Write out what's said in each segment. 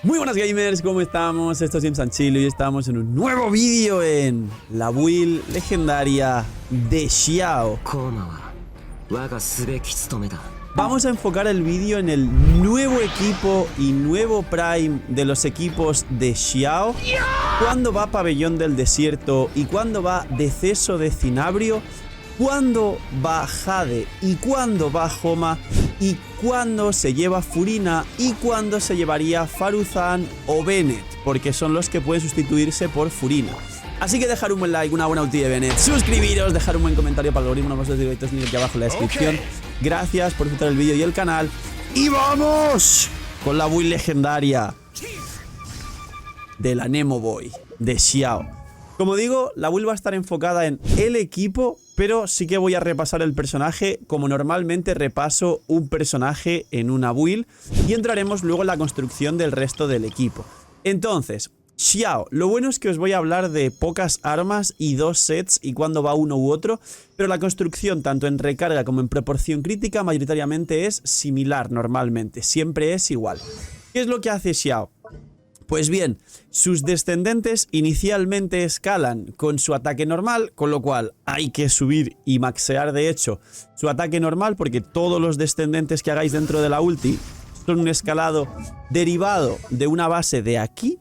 Muy buenas gamers, ¿cómo estamos? Esto es James Sanchilo y estamos en un nuevo vídeo en la build legendaria de Xiao. Vamos a enfocar el vídeo en el nuevo equipo y nuevo prime de los equipos de Xiao. Cuándo va Pabellón del Desierto y cuándo va Deceso de Cinabrio. Cuándo va Jade y cuándo va Homa. Y cuándo se lleva Furina y cuándo se llevaría Faruzan o Bennett, porque son los que pueden sustituirse por Furina. Así que dejar un buen like, una buena ulti de Bennett, suscribiros, dejar un buen comentario para el algoritmo, no os directos ni aquí abajo en la descripción. Gracias por disfrutar el vídeo y el canal. ¡Y vamos! Con la build legendaria de la Nemo Boy de Xiao. Como digo, la build va a estar enfocada en el equipo, pero sí que voy a repasar el personaje como normalmente repaso un personaje en una build y entraremos luego en la construcción del resto del equipo. Entonces, Xiao, lo bueno es que os voy a hablar de pocas armas y dos sets y cuándo va uno u otro, pero la construcción tanto en recarga como en proporción crítica mayoritariamente es similar normalmente, siempre es igual. ¿Qué es lo que hace Xiao? Pues bien, sus descendentes inicialmente escalan con su ataque normal, con lo cual hay que subir y maxear de hecho su ataque normal porque todos los descendentes que hagáis dentro de la ulti son un escalado derivado de una base de aquí.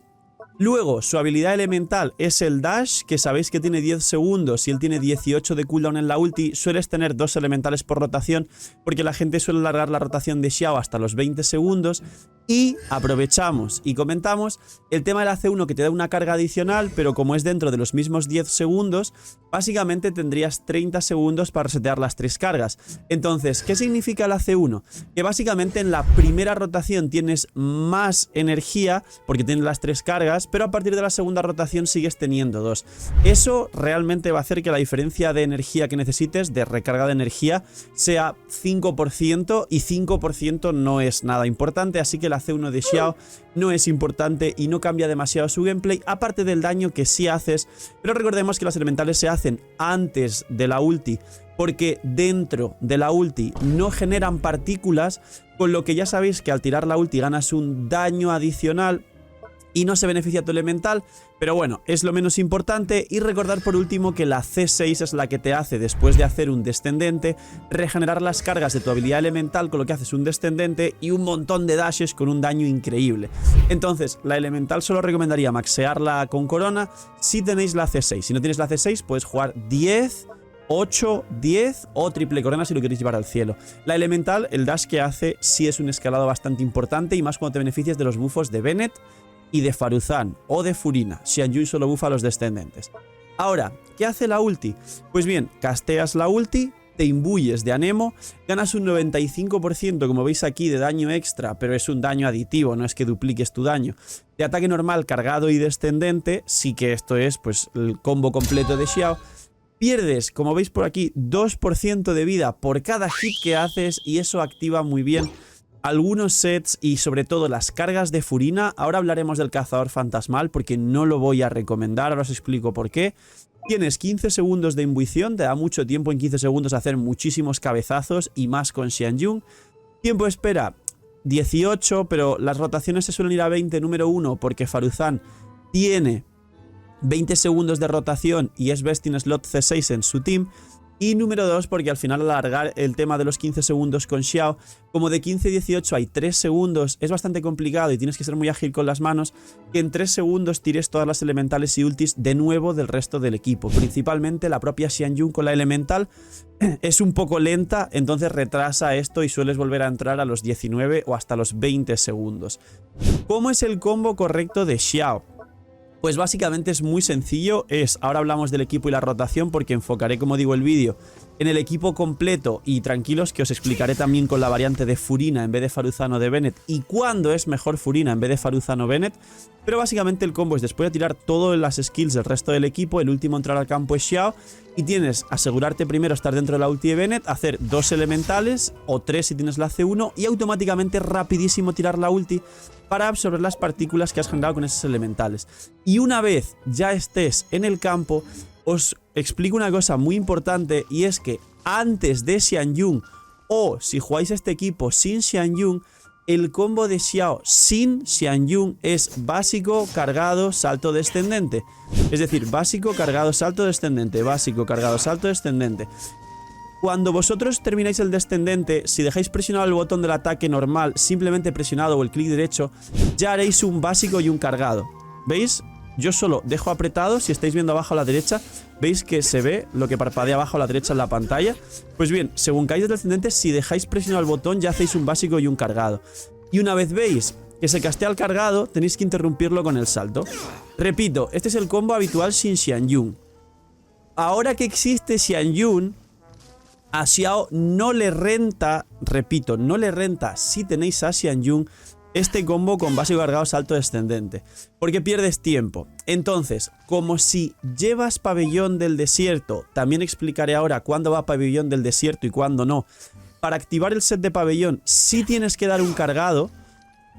Luego, su habilidad elemental es el dash, que sabéis que tiene 10 segundos y él tiene 18 de cooldown en la ulti. Sueles tener 2 elementales por rotación porque la gente suele alargar la rotación de Xiao hasta los 20 segundos. Y aprovechamos y comentamos el tema del AC1 que te da una carga adicional, pero como es dentro de los mismos 10 segundos, básicamente tendrías 30 segundos para resetear las 3 cargas. Entonces, ¿qué significa el AC1? Que básicamente en la primera rotación tienes más energía porque tienes las 3 cargas, pero a partir de la segunda rotación sigues teniendo 2. Eso realmente va a hacer que la diferencia de energía que necesites, de recarga de energía, sea 5% y 5% no es nada importante, así que la C1 de Xiao no es importante y no cambia demasiado su gameplay, aparte del daño que sí haces, pero recordemos que las elementales se hacen antes de la ulti, porque dentro de la ulti no generan partículas, con lo que ya sabéis que al tirar la ulti ganas un daño adicional y no se beneficia tu elemental, pero bueno, es lo menos importante. Y recordar por último que la C6 es la que te hace, después de hacer un descendente, regenerar las cargas de tu habilidad elemental, con lo que haces un descendente y un montón de dashes con un daño increíble. Entonces, la elemental solo recomendaría maxearla con corona si tenéis la C6. Si no tienes la C6, puedes jugar 10... 8, 10 o triple corona si lo queréis llevar al cielo. La elemental, el dash que hace, sí es un escalado bastante importante y más cuando te beneficias de los buffos de Bennett y de Faruzan o de Furina. Xianyu solo bufa a los descendentes. Ahora, ¿qué hace la ulti? Pues bien, casteas la ulti, te imbuyes de Anemo, ganas un 95% como veis aquí de daño extra, pero es un daño aditivo, no es que dupliques tu daño. De ataque normal, cargado y descendente, sí que esto es pues el combo completo de Xiao. Pierdes, como veis por aquí, 2% de vida por cada hit que haces y eso activa muy bien algunos sets y sobre todo las cargas de Furina. Ahora hablaremos del cazador fantasmal porque no lo voy a recomendar, ahora os explico por qué. Tienes 15 segundos de imbuición, te da mucho tiempo en 15 segundos hacer muchísimos cabezazos y más con Xianyu. Tiempo de espera 18, pero las rotaciones se suelen ir a 20, número 1, porque Faruzan tiene 20 segundos de rotación y es best in slot C6 en su team. Y número 2, porque al final alargar el tema de los 15 segundos con Xiao, como de 15 a 18 hay 3 segundos, es bastante complicado y tienes que ser muy ágil con las manos, que en 3 segundos tires todas las elementales y ultis de nuevo del resto del equipo. Principalmente la propia Xianyu con la elemental es un poco lenta, entonces retrasa esto y sueles volver a entrar a los 19 o hasta los 20 segundos. ¿Cómo es el combo correcto de Xiao? Pues básicamente es muy sencillo, ahora hablamos del equipo y la rotación porque enfocaré, como digo, el vídeo en el equipo completo y tranquilos que os explicaré también con la variante de Furina en vez de Faruzan o de Bennett y cuándo es mejor Furina en vez de Faruzan o Bennett. Pero básicamente el combo es después de tirar todas las skills del resto del equipo, el último a entrar al campo es Xiao y tienes asegurarte primero estar dentro de la ulti de Bennett, hacer 2 elementales o 3 si tienes la C1 y automáticamente rapidísimo tirar la ulti para absorber las partículas que has generado con esos elementales. Y una vez ya estés en el campo, os explico una cosa muy importante y es que antes de Xianyu o si jugáis este equipo sin Xianyu, el combo de Xiao sin Xianyun es básico, cargado, salto descendente. Es decir, básico, cargado, salto descendente, básico, cargado, salto descendente. Cuando vosotros termináis el descendente, si dejáis presionado el botón del ataque normal, simplemente presionado o el clic derecho, ya haréis un básico y un cargado. ¿Veis? Yo solo dejo apretado, si estáis viendo abajo a la derecha, veis que se ve lo que parpadea abajo a la derecha en la pantalla. Pues bien, según caáis del descendente, si dejáis presionado el botón ya hacéis un básico y un cargado. Y una vez veis que se castea el cargado, tenéis que interrumpirlo con el salto. Repito, este es el combo habitual sin Xianyun. Ahora que existe Xianyun, a Xiao no le renta, repito, no le renta si tenéis a Xianyun este combo con básico, cargado, salto descendente, porque pierdes tiempo. Entonces, como si llevas pabellón del desierto, también explicaré ahora cuándo va pabellón del desierto y cuándo no. Para activar el set de pabellón sí tienes que dar un cargado.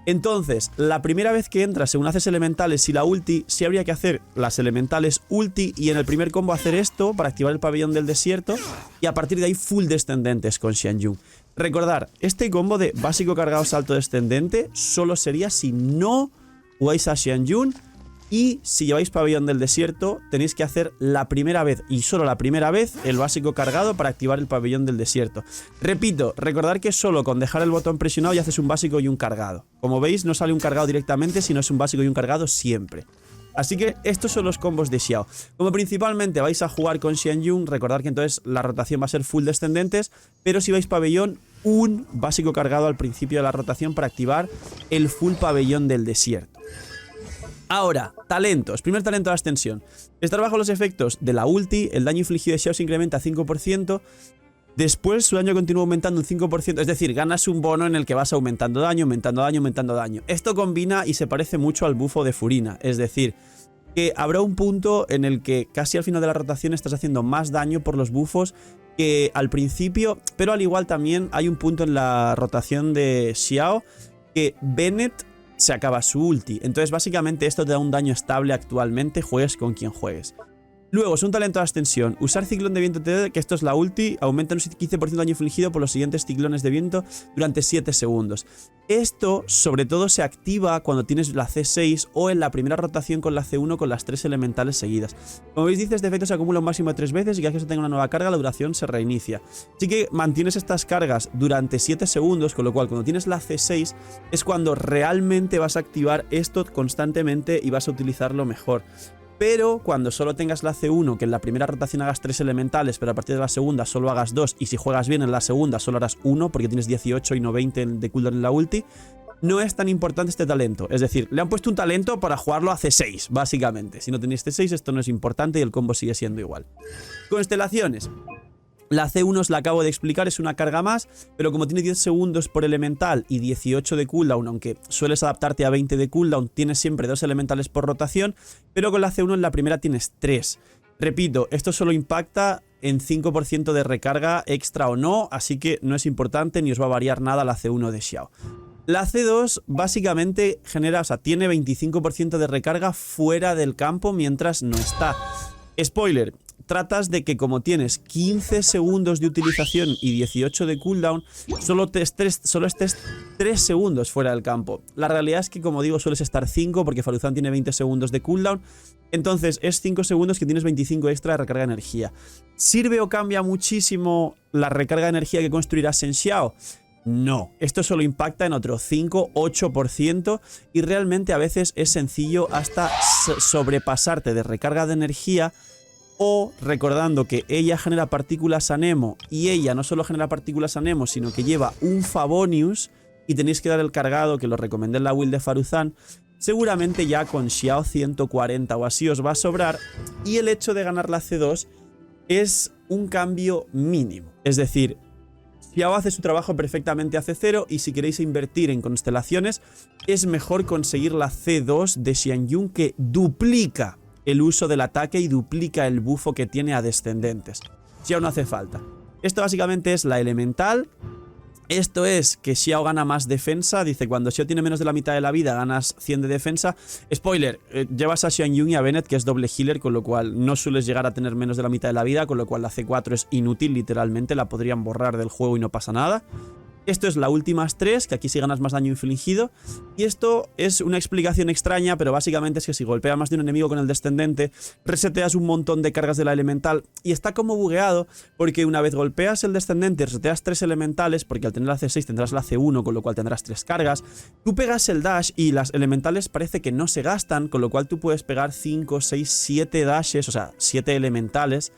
Entonces, la primera vez que entras, según haces elementales y la ulti, sí habría que hacer las elementales ulti y en el primer combo hacer esto para activar el pabellón del desierto y a partir de ahí full descendentes con Xianyun. Recordar, este combo de básico, cargado, salto descendente solo sería si no jugáis a Xianyun y si lleváis pabellón del desierto tenéis que hacer la primera vez y solo la primera vez el básico cargado para activar el pabellón del desierto. Repito, recordar que solo con dejar el botón presionado ya haces un básico y un cargado. Como veis no sale un cargado directamente, sino es un básico y un cargado siempre. Así que estos son los combos de Xiao. Como principalmente vais a jugar con Xianyun, recordad que entonces la rotación va a ser full descendentes, pero si vais pabellón, un básico cargado al principio de la rotación para activar el full pabellón del desierto. Ahora, talentos. Primer talento de ascensión. Estar bajo los efectos de la ulti, el daño infligido de Xiao se incrementa 5%. Después su daño continúa aumentando un 5%, es decir, ganas un bono en el que vas aumentando daño, aumentando daño, aumentando daño. Esto combina y se parece mucho al bufo de Furina, es decir, que habrá un punto en el que casi al final de la rotación estás haciendo más daño por los bufos que al principio, pero al igual también hay un punto en la rotación de Xiao que Bennett se acaba su ulti. Entonces básicamente esto te da un daño estable actualmente, juegues con quien juegues. Luego, es un talento de ascensión. Usar ciclón de viento TD, que esto es la ulti, aumenta un 15% de daño infligido por los siguientes ciclones de viento durante 7 segundos. Esto, sobre todo, se activa cuando tienes la C6 o en la primera rotación con la C1 con las 3 elementales seguidas. Como veis, dice, este efecto se acumula un máximo de 3 veces y cada vez que se tenga una nueva carga, la duración se reinicia. Así que mantienes estas cargas durante 7 segundos, con lo cual cuando tienes la C6 es cuando realmente vas a activar esto constantemente y vas a utilizarlo mejor. Pero cuando solo tengas la C1, que en la primera rotación hagas 3 elementales, pero a partir de la segunda solo hagas 2, y si juegas bien en la segunda solo harás 1, porque tienes 18 y no 20 de cooldown en la ulti, no es tan importante este talento. Es decir, le han puesto un talento para jugarlo a C6, básicamente. Si no tenéis C6, esto no es importante y el combo sigue siendo igual. Constelaciones. La C1 os la acabo de explicar, es una carga más, pero como tiene 10 segundos por elemental y 18 de cooldown, aunque sueles adaptarte a 20 de cooldown, tienes siempre 2 elementales por rotación, pero con la C1 en la primera tienes 3. Repito, esto solo impacta en 5% de recarga extra o no, así que no es importante ni os va a variar nada la C1 de Xiao. La C2 básicamente genera, o sea, tiene 25% de recarga fuera del campo mientras no está. Spoiler. Tratas de que como tienes 15 segundos de utilización y 18 de cooldown, solo estés 3 segundos fuera del campo. La realidad es que, como digo, sueles estar 5 porque Faruzan tiene 20 segundos de cooldown. Entonces es 5 segundos que tienes 25 extra de recarga de energía. ¿Sirve o cambia muchísimo la recarga de energía que construirás en Xiao? No, esto solo impacta en otro 5-8% y realmente a veces es sencillo hasta sobrepasarte de recarga de energía. O recordando que ella genera partículas Anemo y ella no solo genera partículas Anemo, sino que lleva un Favonius y tenéis que dar el cargado, que lo recomendé en la build de Faruzan, seguramente ya con Xiao 140 o así os va a sobrar. Y el hecho de ganar la C2 es un cambio mínimo. Es decir, Xiao hace su trabajo perfectamente a C0 y si queréis invertir en constelaciones es mejor conseguir la C2 de Xianyun, que duplica el uso del ataque y duplica el bufo que tiene a descendentes. Xiao no hace falta. Esto básicamente es la elemental. Esto es que Xiao gana más defensa. Dice, cuando Xiao tiene menos de la mitad de la vida, ganas 100 de defensa. Spoiler, llevas a Xianyun y a Bennett, que es doble healer, con lo cual no sueles llegar a tener menos de la mitad de la vida, con lo cual la C4 es inútil, literalmente. La podrían borrar del juego y no pasa nada. Esto es la últimas 3, que aquí sí ganas más daño infligido. Y esto es una explicación extraña, pero básicamente es que si golpeas más de un enemigo con el descendente, reseteas un montón de cargas de la elemental. Y está como bugueado, porque una vez golpeas el descendente, reseteas 3 elementales, porque al tener la C6 tendrás la C1, con lo cual tendrás 3 cargas. Tú pegas el dash y las elementales parece que no se gastan, con lo cual tú puedes pegar 5, 6, 7 dashes, o sea, 7 elementales.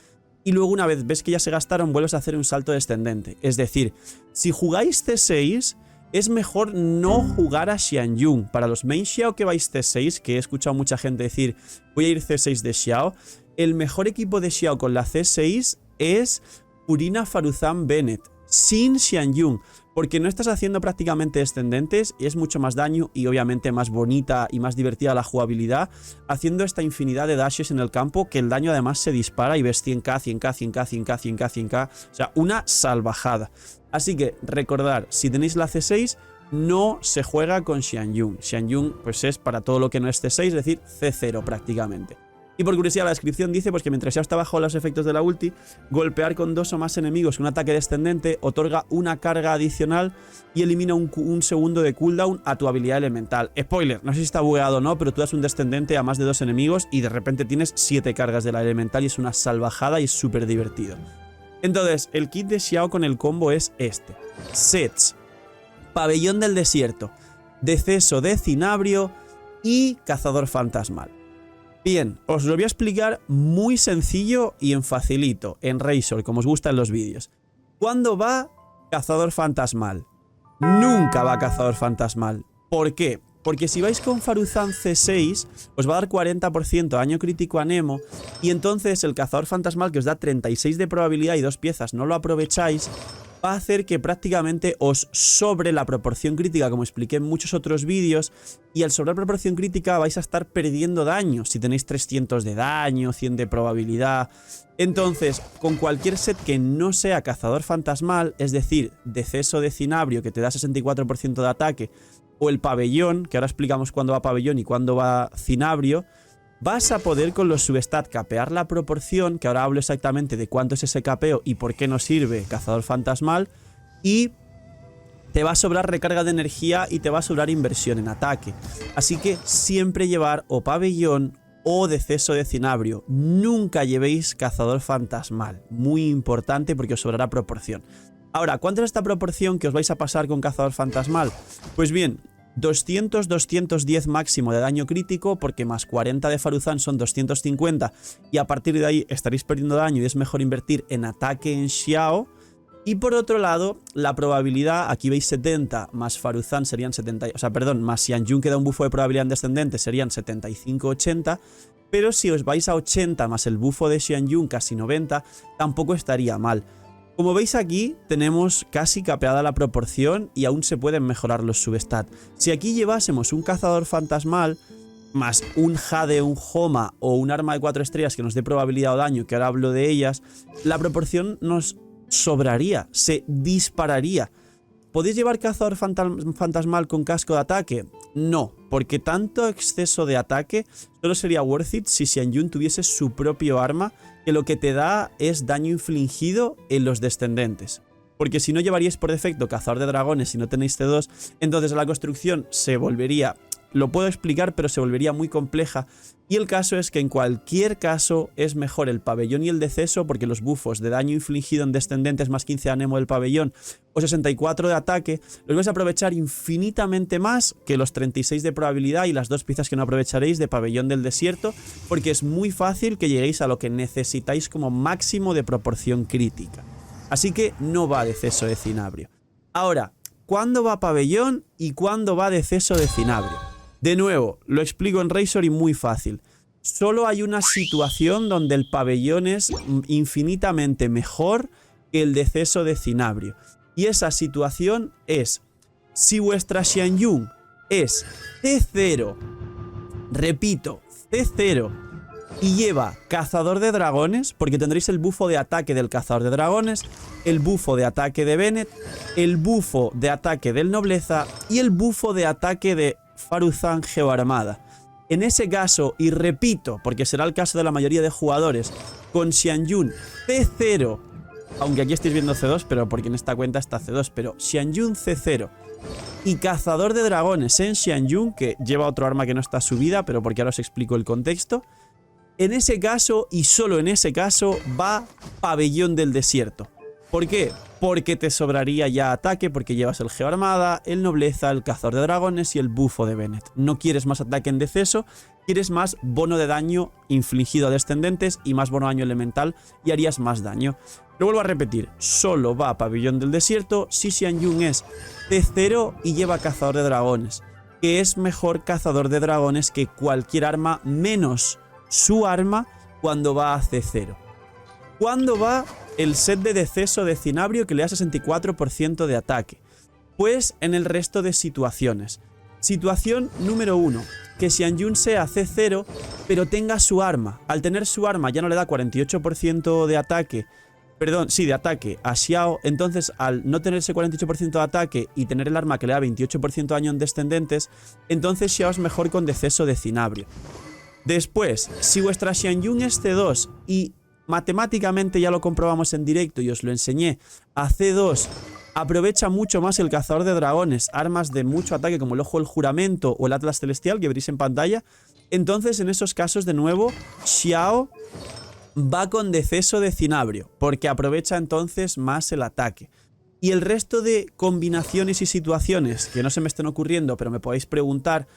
Y luego una vez ves que ya se gastaron, vuelves a hacer un salto descendente. Es decir, si jugáis C6, es mejor no jugar a Xianyun. Para los main Xiao que vais C6, que he escuchado mucha gente decir voy a ir C6 de Xiao, el mejor equipo de Xiao con la C6 es Purina Faruzan Bennett, sin Xianyun, porque no estás haciendo prácticamente descendentes y es mucho más daño y obviamente más bonita y más divertida la jugabilidad haciendo esta infinidad de dashes en el campo, que el daño además se dispara y ves 100k, 100k, 100k, 100k, 100k, 100k, o sea, una salvajada. Así que recordar, si tenéis la C6, no se juega con Xianyun. Xianyun pues es para todo lo que no es C6, es decir, C0 prácticamente. Y por curiosidad, la descripción dice pues que mientras ya está bajo los efectos de la ulti, golpear con 2 o más enemigos con un ataque descendente otorga una carga adicional y elimina un segundo de cooldown a tu habilidad elemental. Spoiler, no sé si está bugueado o no, pero tú das un descendente a más de 2 enemigos y de repente tienes 7 cargas de la elemental y es una salvajada y es súper divertido. Entonces, el kit de Xiao con el combo es este. Sets, Pabellón del Desierto, Deceso de Cinabrio y Cazador Fantasmal. Bien, os lo voy a explicar muy sencillo y en facilito, en Razor, como os gusta en los vídeos. ¿Cuándo va Cazador Fantasmal? Nunca va Cazador Fantasmal. ¿Por qué? Porque si vais con Faruzan C6, os va a dar 40% daño crítico a Nemo, y entonces el Cazador Fantasmal, que os da 36 de probabilidad y 2 piezas, no lo aprovecháis, va a hacer que prácticamente os sobre la proporción crítica, como expliqué en muchos otros vídeos, y al sobrar proporción crítica vais a estar perdiendo daño, si tenéis 300 de daño, 100 de probabilidad. Entonces, con cualquier set que no sea Cazador Fantasmal, es decir, Deceso de Cinabrio, que te da 64% de ataque, o el Pabellón, que ahora explicamos cuándo va Pabellón y cuándo va Cinabrio, vas a poder con los substat capear la proporción, que ahora hablo exactamente de cuánto es ese capeo y por qué nos sirve Cazador Fantasmal, y te va a sobrar recarga de energía y te va a sobrar inversión en ataque. Así que siempre llevar o Pabellón o Deceso de Cinabrio. Nunca llevéis Cazador Fantasmal. Muy importante porque os sobrará proporción. Ahora, ¿cuánto es esta proporción que os vais a pasar con Cazador Fantasmal? Pues bien, 200-210 máximo de daño crítico, porque más 40 de Faruzan son 250 y a partir de ahí estaréis perdiendo daño y es mejor invertir en ataque en Xiao. Y por otro lado, la probabilidad, aquí veis 70 más Faruzan serían 70, o sea, perdón, más Xianyun que da un bufo de probabilidad en descendente serían 75-80, pero si os vais a 80 más el bufo de Xianyun casi 90, tampoco estaría mal. Como veis aquí, tenemos casi capeada la proporción y aún se pueden mejorar los substat. Si aquí llevásemos un Cazador Fantasmal, más un Jade, un Homa o un arma de 4 estrellas que nos dé probabilidad o daño, que ahora hablo de ellas, la proporción nos sobraría, se dispararía. ¿Podéis llevar Cazador Fantasmal con casco de ataque? No, porque tanto exceso de ataque solo sería worth it si Xianyun tuviese su propio arma, que lo que te da es daño infligido en los descendentes. Porque si no llevaríais por defecto Cazador de Dragones si no tenéis C2, entonces la construcción se volvería... Lo puedo explicar, pero se volvería muy compleja. Y el caso es que en cualquier caso es mejor el Pabellón y el Deceso, porque los bufos de daño infligido en descendentes más 15 de Nemo del Pabellón o 64 de ataque los vais a aprovechar infinitamente más que los 36 de probabilidad y las 2 piezas que no aprovecharéis de Pabellón del Desierto, porque es muy fácil que lleguéis a lo que necesitáis como máximo de proporción crítica. Así que no va Deceso de Cinabrio. Ahora, ¿cuándo va Pabellón y cuándo va Deceso de Cinabrio? De nuevo, lo explico en Razor y muy fácil. Solo hay una situación donde el Pabellón es infinitamente mejor que el Deceso de Cinabrio. Y esa situación es si vuestra Xianyun es C0, repito, C0, y lleva Cazador de Dragones, porque tendréis el bufo de ataque del Cazador de Dragones, el bufo de ataque de Bennett, el bufo de ataque del Nobleza y el bufo de ataque de Faruzan Geoarmada. En ese caso, y repito, porque será el caso de la mayoría de jugadores, con Xianyun C0 Aunque aquí estáis viendo C2, pero porque en esta cuenta está C2. Pero Xianyun C0 y Cazador de Dragones en Xianyun, que lleva otro arma que no está subida, pero porque ahora os explico el contexto. En ese caso, y solo en ese caso, va Pabellón del Desierto. ¿Por qué? Porque te sobraría ya ataque, porque llevas el Geoarmada, el Nobleza, el Cazador de Dragones y el bufo de Bennett. No quieres más ataque en deceso, quieres más bono de daño infligido a descendentes y más bono de daño elemental y harías más daño. Lo vuelvo a repetir, solo va a Pabellón del Desierto si Xianyun es C0 y lleva Cazador de Dragones, que es mejor Cazador de Dragones que cualquier arma menos su arma cuando va a C0. ¿Cuándo va el set de deceso de Cinabrio que le da 64% de ataque? Pues en el resto de situaciones. Situación número 1, que Xianyun sea C0 pero tenga su arma. Al tener su arma ya no le da 48% de ataque, perdón, sí, de ataque a Xiao. Entonces al no tener ese 48% de ataque y tener el arma que le da 28% de daño en descendentes, entonces Xiao es mejor con deceso de Cinabrio. Después, si vuestra Xianyun es C2 y matemáticamente ya lo comprobamos en directo y os lo enseñé, a C2 aprovecha mucho más el Cazador de Dragones, armas de mucho ataque como el Ojo del Juramento o el Atlas Celestial que veréis en pantalla, entonces en esos casos de nuevo Xiao va con deceso de Cinabrio, porque aprovecha entonces más el ataque. Y el resto de combinaciones y situaciones que no se me estén ocurriendo, pero me podéis preguntar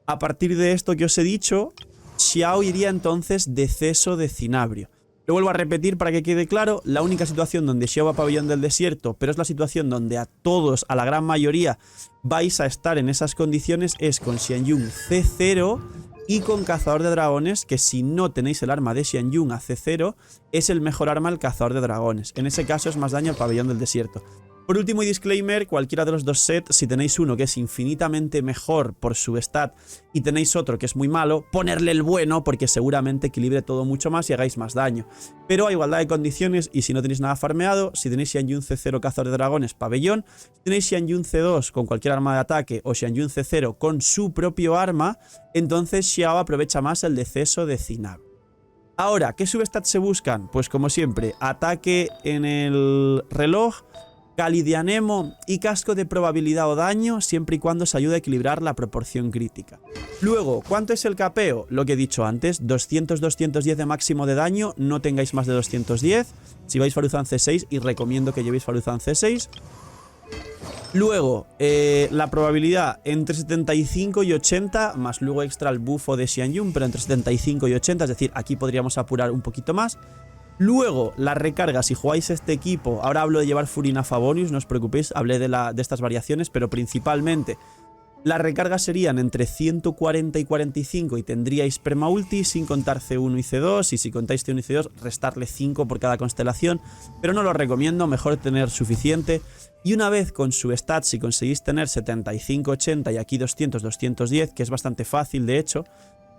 a partir de esto que os he dicho, Xiao iría entonces deceso de Cinabrio. Lo vuelvo a repetir para que quede claro, la única situación donde Xiao va a Pabellón del Desierto, pero es la situación donde a todos, a la gran mayoría, vais a estar en esas condiciones, es con Xianyun C0 y con Cazador de Dragones, que si no tenéis el arma de Xianyun a C0, es el mejor arma el Cazador de Dragones. En ese caso es más daño al Pabellón del Desierto. Por último y disclaimer, cualquiera de los dos sets, si tenéis uno que es infinitamente mejor por su stat y tenéis otro que es muy malo, ponerle el bueno porque seguramente equilibre todo mucho más y hagáis más daño. Pero a igualdad de condiciones y si no tenéis nada farmeado, si tenéis Xianyun C0 Cazador de Dragones, Pabellón, si tenéis Xianyun C2 con cualquier arma de ataque o Xianyun C0 con su propio arma, entonces Xiao aprovecha más el deceso de Cinabrio. Ahora, ¿qué substats se buscan? Pues como siempre, ataque en el reloj, Cáliz de Anemo y casco de probabilidad o daño, siempre y cuando se ayude a equilibrar la proporción crítica. Luego, ¿cuánto es el capeo? Lo que he dicho antes, 200-210 de máximo de daño, no tengáis más de 210. Si vais Faruzan C6, y recomiendo que llevéis Faruzan C6. Luego, la probabilidad entre 75 y 80, más luego extra el bufo de Xianyun, pero entre 75 y 80, es decir, aquí podríamos apurar un poquito más. Luego, la recarga, si jugáis este equipo, ahora hablo de llevar Furina Favonius, no os preocupéis, hablé de estas variaciones, pero principalmente las recargas serían entre 140 y 45 y tendríais permaulti sin contar C1 y C2, y si contáis C1 y C2, restarle 5 por cada constelación, pero no lo recomiendo, mejor tener suficiente. Y una vez con su stat, si conseguís tener 75-80 y aquí 200-210, que es bastante fácil de hecho,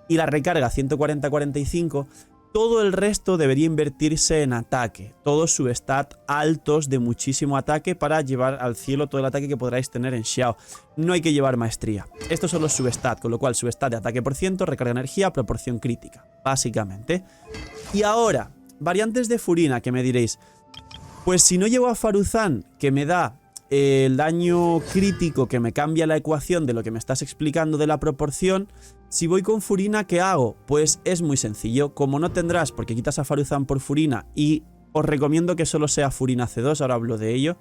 y la recarga 140-45, todo el resto debería invertirse en ataque, todos su stat altos de muchísimo ataque para llevar al cielo todo el ataque que podráis tener en Xiao. No hay que llevar maestría. Estos son los substat, con lo cual substat de ataque por ciento, recarga energía, proporción crítica, básicamente. Y ahora, variantes de Furina, que me diréis, pues si no llevo a Faruzan, que me da el daño crítico, que me cambia la ecuación de lo que me estás explicando de la proporción, si voy con Furina, ¿qué hago? Pues es muy sencillo. Como no tendrás, porque quitas a Faruzan por Furina, y os recomiendo que solo sea Furina C2, ahora hablo de ello.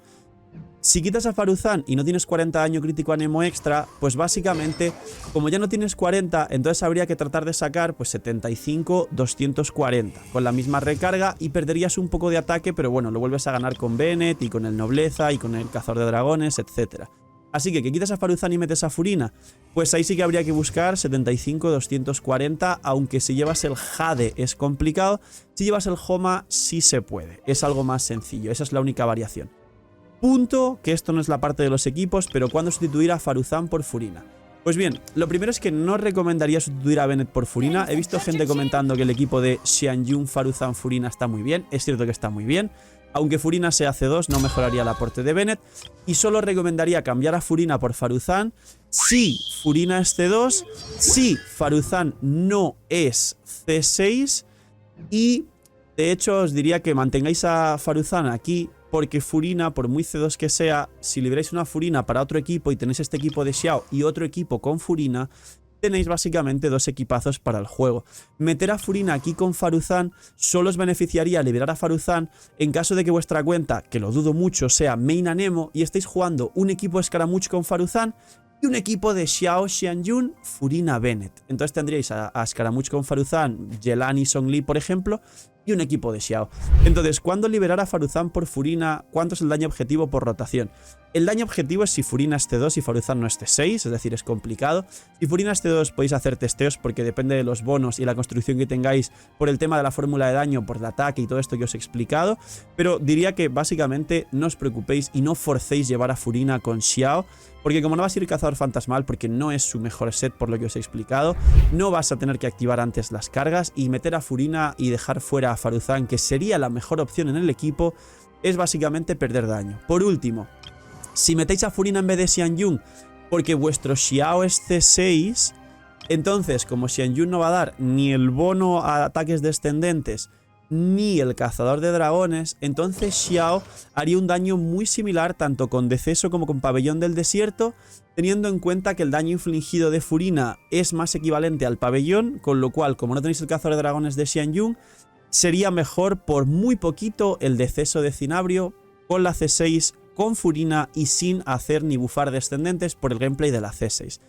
Si quitas a Faruzan y no tienes 40 daño crítico a Nemo extra, pues básicamente, como ya no tienes 40, entonces habría que tratar de sacar pues 75-240 con la misma recarga y perderías un poco de ataque, pero bueno, lo vuelves a ganar con Bennett y con el Nobleza y con el Cazador de Dragones, etc. Así que quitas a Faruzan y metes a Furina, pues ahí sí que habría que buscar 75-240, aunque si llevas el Jade es complicado, si llevas el Homa sí se puede, es algo más sencillo, esa es la única variación. Punto, que esto no es la parte de los equipos, pero ¿cuándo sustituir a Faruzan por Furina? Pues bien, lo primero es que no recomendaría sustituir a Bennett por Furina. He visto gente comentando que el equipo de Xianyun, Faruzan, Furina está muy bien. Es cierto que está muy bien. Aunque Furina sea C2, no mejoraría el aporte de Bennett. Y solo recomendaría cambiar a Furina por Faruzan si Furina es C2, si Faruzan no es C6 y De hecho, os diría que mantengáis a Faruzan aquí, porque Furina, por muy C2 que sea, si liberáis una Furina para otro equipo y tenéis este equipo de Xiao y otro equipo con Furina, tenéis básicamente dos equipazos para el juego. Meter a Furina aquí con Faruzan solo os beneficiaría liberar a Faruzan en caso de que vuestra cuenta, que lo dudo mucho, sea Main Anemo y estéis jugando un equipo de Scaramouche con Faruzan y un equipo de Xiao Xianyun, Furina Bennett. Entonces tendríais a Scaramouche con Faruzan, Jelani Zhongli, por ejemplo, y un equipo de Xiao. Entonces, ¿cuándo liberar a Faruzan por Furina? ¿Cuánto es el daño objetivo por rotación? El daño objetivo es si Furina es T2 y Faruzan no es T6, es decir, es complicado. Si Furina es T2 podéis hacer testeos porque depende de los bonos y la construcción que tengáis por el tema de la fórmula de daño, por el ataque y todo esto que os he explicado. Pero diría que básicamente no os preocupéis y no forcéis llevar a Furina con Xiao, porque como no vas a ir cazador fantasmal, porque no es su mejor set por lo que os he explicado, no vas a tener que activar antes las cargas y meter a Furina y dejar fuera a Faruzan, que sería la mejor opción en el equipo, es básicamente perder daño. Por último, si metéis a Furina en vez de Xianyun porque vuestro Xiao es C6, entonces como Xianyun no va a dar ni el bono a ataques descendentes ni el cazador de dragones, entonces Xiao haría un daño muy similar tanto con deceso como con pabellón del desierto, teniendo en cuenta que el daño infligido de Furina es más equivalente al pabellón, con lo cual, como no tenéis el cazador de dragones de Xianyun, sería mejor por muy poquito el deceso de Cinabrio con la C6, con Furina y sin hacer ni bufar descendentes por el gameplay de la C6.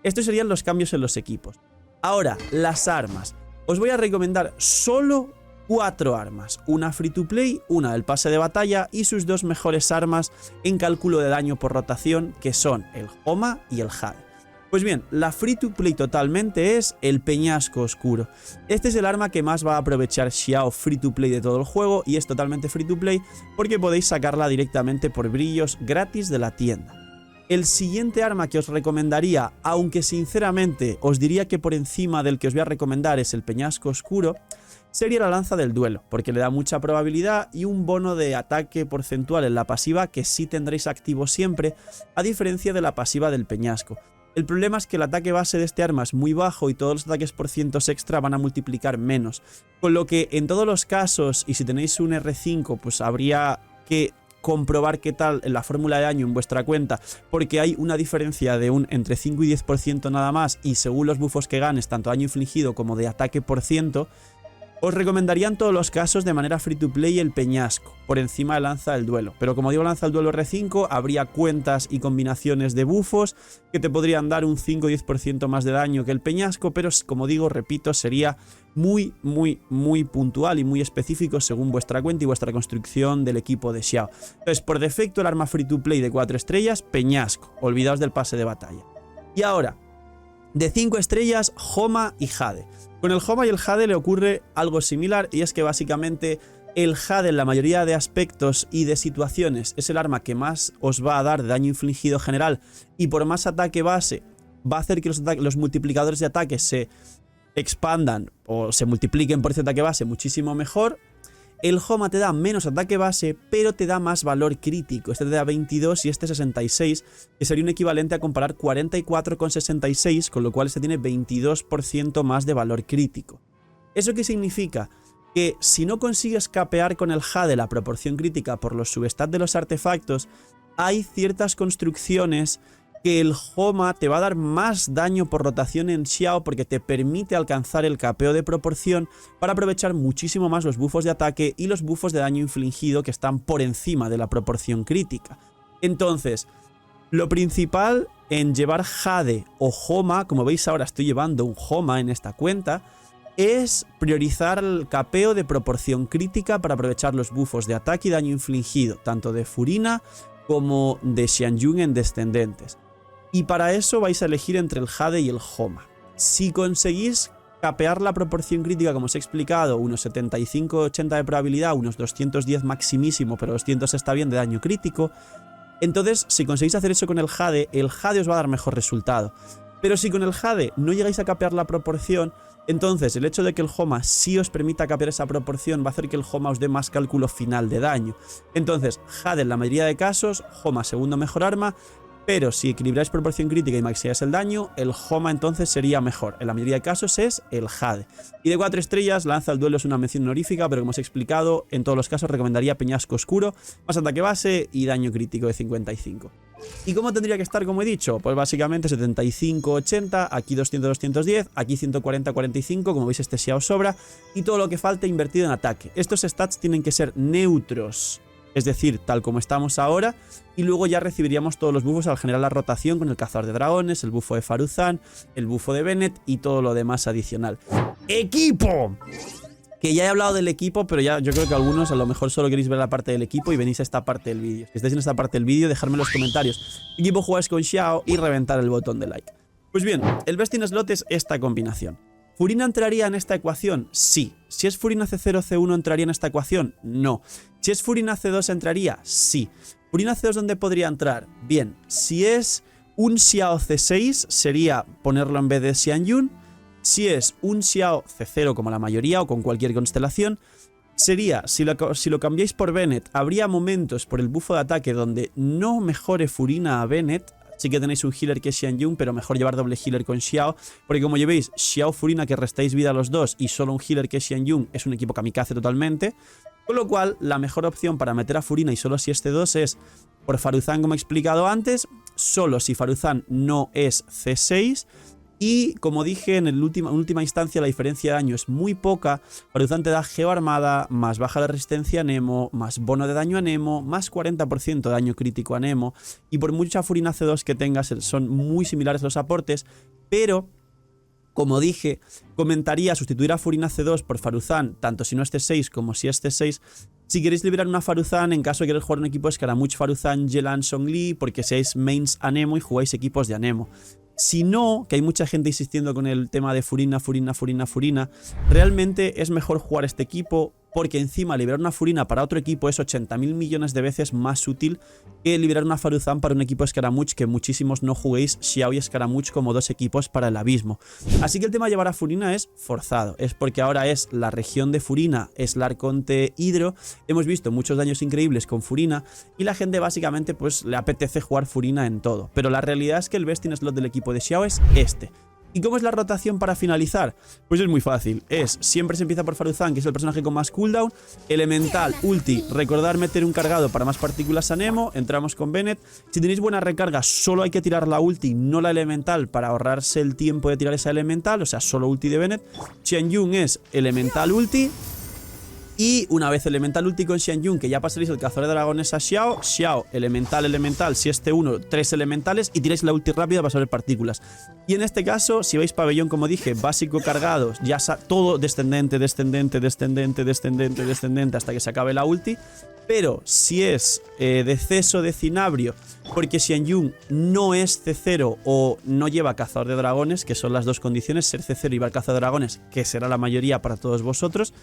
Estos serían los cambios en los equipos. Ahora, las armas. Os voy a recomendar solo 4 armas, una free to play, una del pase de batalla y sus dos mejores armas en cálculo de daño por rotación, que son el Homa y el Jade. Pues bien, la free to play totalmente es el Peñasco Oscuro. Este es el arma que más va a aprovechar Xiao free to play de todo el juego y es totalmente free to play porque podéis sacarla directamente por brillos gratis de la tienda. El siguiente arma que os recomendaría, aunque sinceramente os diría que por encima del que os voy a recomendar es el Peñasco Oscuro, sería la lanza del duelo, porque le da mucha probabilidad y un bono de ataque porcentual en la pasiva que sí tendréis activo siempre, a diferencia de la pasiva del peñasco. El problema es que el ataque base de este arma es muy bajo y todos los ataques por cientos extra van a multiplicar menos, con lo que en todos los casos, y si tenéis un R5, pues habría que comprobar qué tal en la fórmula de daño en vuestra cuenta, porque hay una diferencia de un entre 5 y 10% nada más, y según los buffos que ganes, tanto daño infligido como de ataque por ciento, os recomendaría en todos los casos de manera free to play el peñasco, por encima de lanza del duelo. Pero como digo lanza del duelo R5, habría cuentas y combinaciones de bufos que te podrían dar un 5 o 10% más de daño que el peñasco, pero como digo, repito, sería muy puntual y muy específico según vuestra cuenta y vuestra construcción del equipo de Xiao. Entonces, por defecto, el arma free to play de 4 estrellas, peñasco, olvidaos del pase de batalla. Y ahora, de 5 estrellas, Homa y Jade. Con el Homa y el Jade le ocurre algo similar, y es que básicamente el Jade en la mayoría de aspectos y de situaciones es el arma que más os va a dar de daño infligido general, y por más ataque base va a hacer que los multiplicadores de ataque se expandan o se multipliquen por ese ataque base muchísimo mejor. El Homa te da menos ataque base, pero te da más valor crítico. Este te da 22 y este 66, que sería un equivalente a comparar 44 con 66, con lo cual este tiene 22% más de valor crítico. ¿Eso qué significa? Que si no consigues capear con el Jade la proporción crítica por los substats de los artefactos, hay ciertas construcciones que el Homa te va a dar más daño por rotación en Xiao porque te permite alcanzar el capeo de proporción para aprovechar muchísimo más los buffos de ataque y los buffos de daño infligido que están por encima de la proporción crítica. Entonces, lo principal en llevar Jade o Homa, como veis ahora estoy llevando un Homa en esta cuenta, es priorizar el capeo de proporción crítica para aprovechar los buffos de ataque y daño infligido, tanto de Furina como de Xianyun en descendentes. Y para eso vais a elegir entre el Jade y el Homa. Si conseguís capear la proporción crítica, como os he explicado, unos 75-80 de probabilidad, unos 210 maximísimo, pero 200 está bien de daño crítico, entonces si conseguís hacer eso con el Jade os va a dar mejor resultado. Pero si con el Jade no llegáis a capear la proporción, entonces el hecho de que el Homa sí os permita capear esa proporción va a hacer que el Homa os dé más cálculo final de daño. Entonces, Jade en la mayoría de casos, Homa segundo mejor arma, Pero si equilibráis proporción crítica y maximáis el daño, el Homa entonces sería mejor. En la mayoría de casos es el Jade. Y de 4 estrellas, Lanza al Duelo es una mención honorífica, pero como os he explicado, en todos los casos recomendaría Peñasco Oscuro, más ataque base y daño crítico de 55. ¿Y cómo tendría que estar, como he dicho? Pues básicamente 75-80, aquí 200-210, aquí 140-45, como veis este Xiao sobra, y todo lo que falte invertido en ataque. Estos stats tienen que ser neutros, es decir, tal como estamos ahora, y luego ya recibiríamos todos los buffos al generar la rotación con el cazador de dragones, el bufo de Faruzan, el bufo de Bennett y todo lo demás adicional. ¡Equipo! Que ya he hablado del equipo, pero ya yo creo que algunos a lo mejor solo queréis ver la parte del equipo y venís a esta parte del vídeo. Si estáis en esta parte del vídeo, dejadme en los comentarios ¿qué equipo jugáis con Xiao? Y reventar el botón de like. Pues bien, el best in slot es esta combinación. ¿Furina entraría en esta ecuación? Sí. ¿Si es Furina C0, C1 entraría en esta ecuación? No. ¿Si es Furina C2 entraría? Sí. ¿Furina C2 dónde podría entrar? Bien, si es un Xiao C6 sería ponerlo en vez de Xianyun. Si es un Xiao C0 como la mayoría o con cualquier constelación, sería, si lo cambiáis por Bennett, habría momentos por el bufo de ataque donde no mejore Furina a Bennett. Sí que tenéis un healer que es Xianyun, pero mejor llevar doble healer con Xiao, porque como llevéis Xiao Furina que restáis vida a los dos y solo un healer que es Xianyun, es un equipo kamikaze totalmente. Con lo cual, la mejor opción para meter a Furina y solo si este 2 es por Faruzan, como he explicado antes, solo si Faruzan no es C6. Y como dije en última instancia, la diferencia de daño es muy poca. Faruzan te da Geoarmada, más baja la resistencia a Nemo, más bono de daño a Nemo, más 40% de daño crítico a Nemo. Y por mucha Furina C2 que tengas, son muy similares los aportes, pero como dije, comentaría sustituir a Furina C2 por Faruzan, tanto si no es C6 como si es C6. Si queréis liberar una Faruzan, en caso de querer jugar un equipo Scaramouche, Faruzan, Yelan, Zhongli, porque seáis mains Anemo y jugáis equipos de Anemo. Si no, que hay mucha gente insistiendo con el tema de Furina, realmente es mejor jugar este equipo porque encima liberar una Furina para otro equipo es 80.000 millones de veces más útil que liberar una Faruzan para un equipo Scaramouche, que muchísimos no juguéis Xiao y Scaramouche como dos equipos para el abismo. Así que el tema de llevar a Furina es forzado, es porque ahora es la región de Furina, es la Arconte Hidro, hemos visto muchos daños increíbles con Furina y la gente básicamente pues le apetece jugar Furina en todo, pero la realidad es que el best in slot del equipo de Xiao es este. ¿Y cómo es la rotación para finalizar? Pues es muy fácil. Siempre se empieza por Faruzan, que es el personaje con más cooldown. Elemental, ulti, recordar meter un cargado para más partículas a Nemo. Entramos con Bennett. Si tenéis buena recarga, solo hay que tirar la ulti, no la elemental, para ahorrarse el tiempo de tirar esa elemental. O sea, solo ulti de Bennett. Xianyun es elemental ulti. Y una vez elemental ulti con Xianyun, que ya pasaréis el cazador de dragones a Xiao. Xiao, elemental, si este 1, 3 elementales y tiráis la ulti rápida para saber partículas. Y en este caso, si veis pabellón, como dije, básico cargados, ya todo descendente, hasta que se acabe la ulti. Pero si es deceso de Cinabrio, porque Xianyun no es C0 o no lleva cazador de dragones, que son las dos condiciones, ser C0 y llevar cazador de dragones, que será la mayoría para todos vosotros,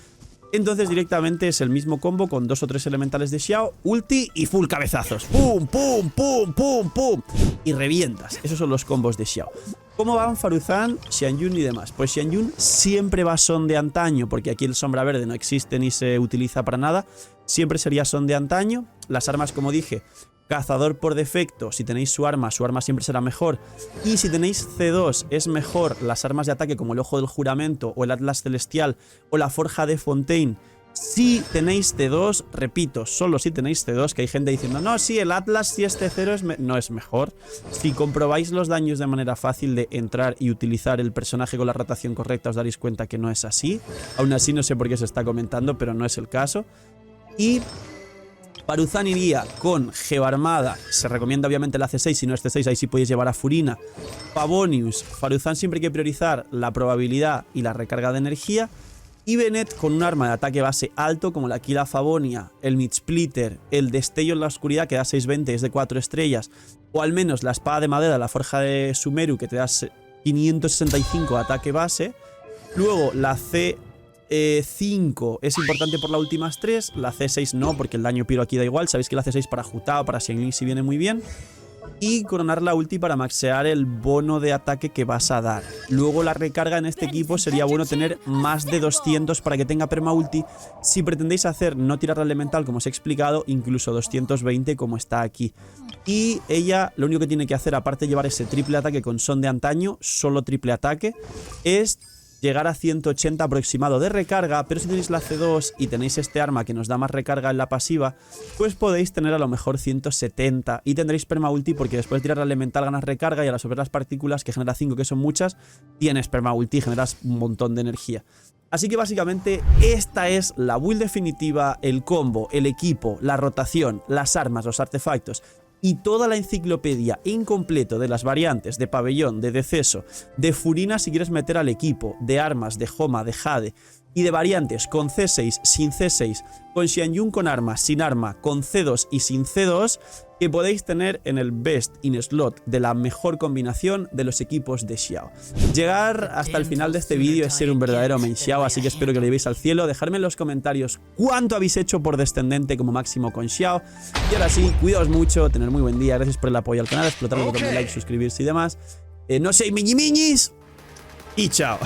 entonces directamente es el mismo combo con 2 o 3 elementales de Xiao, ulti y full cabezazos. ¡Pum, pum, pum, pum, pum! Y revientas. Esos son los combos de Xiao. ¿Cómo van Faruzan, Xianyun y demás? Pues Xianyun siempre va son de antaño, porque aquí el sombra verde no existe ni se utiliza para nada. Siempre sería son de antaño. Las armas, como dije, cazador por defecto. Si tenéis su arma siempre será mejor. Y si tenéis C2 es mejor las armas de ataque como el Ojo del Juramento o el Atlas Celestial o la Forja de Fontaine. Si tenéis C2, repito, solo si tenéis C2, que hay gente diciendo, no, sí, el Atlas si es C0 no es mejor. Si comprobáis los daños de manera fácil de entrar y utilizar el personaje con la rotación correcta, os daréis cuenta que no es así. Aún así no sé por qué se está comentando, pero no es el caso. Y Faruzan iría con Geoarmada, se recomienda obviamente la C6, si no es C6 ahí sí podéis llevar a Furina. Pavonius, Faruzan siempre hay que priorizar la probabilidad y la recarga de energía. Y Bennett con un arma de ataque base alto como la Kila Favonia, el Midsplitter, el Destello en la Oscuridad que da 620, es de 4 estrellas, o al menos la Espada de Madera, la Forja de Sumeru que te da 565 de ataque base. Luego la C5 es importante por las últimas 3, la C6 no, porque el daño piro aquí da igual, sabéis que la C6 para Jutao, para Xiangling sí viene muy bien. y coronar la ulti para maxear el bono de ataque que vas a dar. Luego la recarga en este equipo sería bueno tener más de 200 para que tenga perma ulti. Si pretendéis hacer no tirar la elemental como os he explicado, incluso 220 como está aquí. Y ella lo único que tiene que hacer, aparte de llevar ese triple ataque con son de antaño, solo triple ataque, es llegar a 180 aproximado de recarga, pero si tenéis la C2 y tenéis este arma que nos da más recarga en la pasiva, pues podéis tener a lo mejor 170 y tendréis perma ulti porque después de tirar la elemental ganas recarga y al absorber las partículas que genera 5, que son muchas, tienes perma ulti y generas un montón de energía. Así que básicamente esta es la build definitiva, el combo, el equipo, la rotación, las armas, los artefactos y toda la enciclopedia incompleto de las variantes de pabellón, de deceso, de furina si quieres meter al equipo, de armas, de Homa, de Jade y de variantes con C6, sin C6, con Xianyun con arma, sin arma, con C2 y sin C2 que podéis tener en el best in slot de la mejor combinación de los equipos de Xiao. Llegar hasta el final de este vídeo es ser un verdadero main Xiao, así que espero que lo llevéis al cielo. Dejadme en los comentarios cuánto habéis hecho por descendente como máximo con Xiao. Y ahora sí, cuidaos mucho, tener muy buen día, gracias por el apoyo al canal, explotar el botón de like, suscribirse y demás. No seáis miñi miñis y chao.